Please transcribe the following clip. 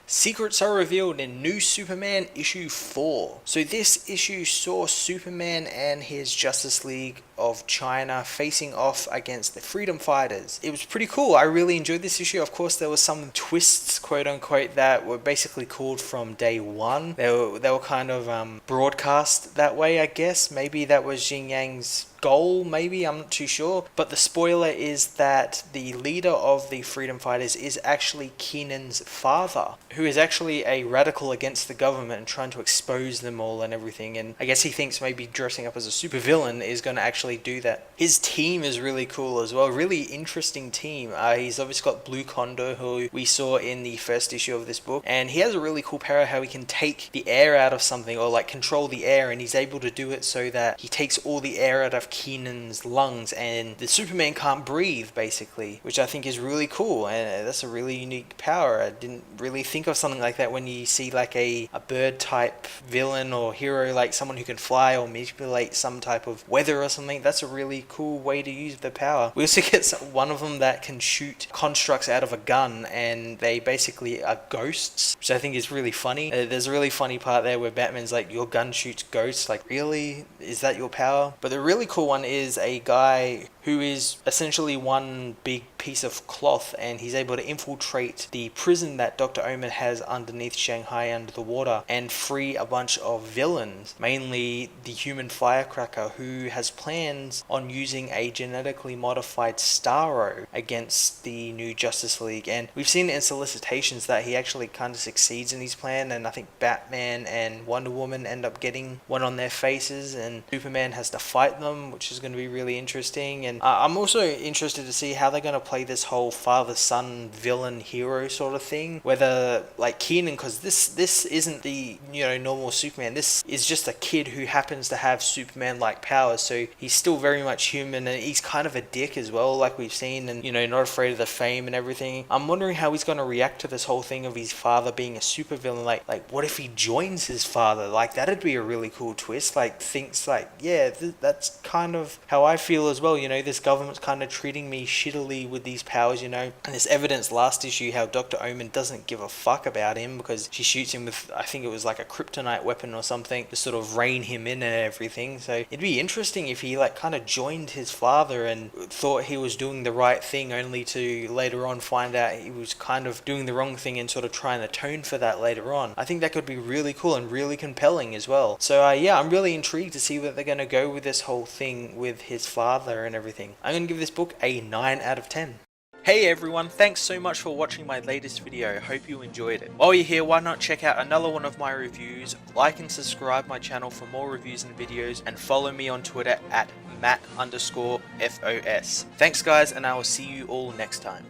Secrets are revealed in New Superman issue 4. So this issue saw Superman and his Justice League of China facing off against the Freedom Fighters. It was pretty cool. I really enjoyed this issue. Of course, there was some twists, quote unquote, that were basically called from day one. They were kind of broadcast that way, I guess. Maybe that was Jin Yang's goal, maybe, I'm not too sure. But the spoiler is that the leader of the Freedom Fighters is actually Kenan's father, who is actually a radical against the government and trying to expose them all and everything. And I guess he thinks maybe dressing up as a supervillain is going to actually do that. His team is really cool as well, really interesting team. He's obviously got Blue Condor, who we saw in the first issue of this book, and he has a really cool power how he can take the air out of something, or like control the air, and he's able to do it so that he takes all the air out of Kenan's lungs and the Superman can't breathe, basically, which I think is really cool, and that's a really unique power. I didn't really think of something like that when you see like a bird type villain or hero, like someone who can fly or manipulate some type of weather or something. That's a really cool way to use the power. We also get one of them that can shoot constructs out of a gun, and they basically are ghosts, which I think is really funny. There's a really funny part there where Batman's like, your gun shoots ghosts, like really? Is that your power? But the really cool one is a guy who is essentially one big piece of cloth, and he's able to infiltrate the prison that Dr. Omen has underneath Shanghai under the water and free a bunch of villains, mainly the human firecracker, who has plans on using a genetically modified Starro against the new Justice League. And we've seen in solicitations that he actually kind of succeeds in his plan, and I think Batman and Wonder Woman end up getting one on their faces, and Superman has to fight them, which is going to be really interesting. And I'm also interested to see how they're going to play this whole father-son villain-hero sort of thing, whether like Kenan, because this isn't the normal Superman. This is just a kid who happens to have Superman-like powers, so he's still very much human, and he's kind of a dick as well, like we've seen, and not afraid of the fame and everything. I'm wondering how he's going to react to this whole thing of his father being a supervillain. Like what if he joins his father? Like that'd be a really cool twist. Like thinks like, yeah, that's kind of how I feel as well. This government's kind of treating me shittily with these powers, and there's evidence last issue how Dr. Omen doesn't give a fuck about him, because she shoots him with, I think it was like a kryptonite weapon or something, to sort of rein him in and everything. So it'd be interesting if he like kind of joined his father and thought he was doing the right thing, only to later on find out he was kind of doing the wrong thing and sort of trying to atone for that later on. I think that could be really cool and really compelling as well. So yeah, I'm really intrigued to see where they're going to go with this whole thing with his father and everything. I'm going to give this book a 9 out of 10. Hey everyone, thanks so much for watching my latest video. Hope you enjoyed it. While you're here, why not check out another one of my reviews, like and subscribe my channel for more reviews and videos, and follow me on Twitter at Matt_FOS. Thanks guys, and I will see you all next time.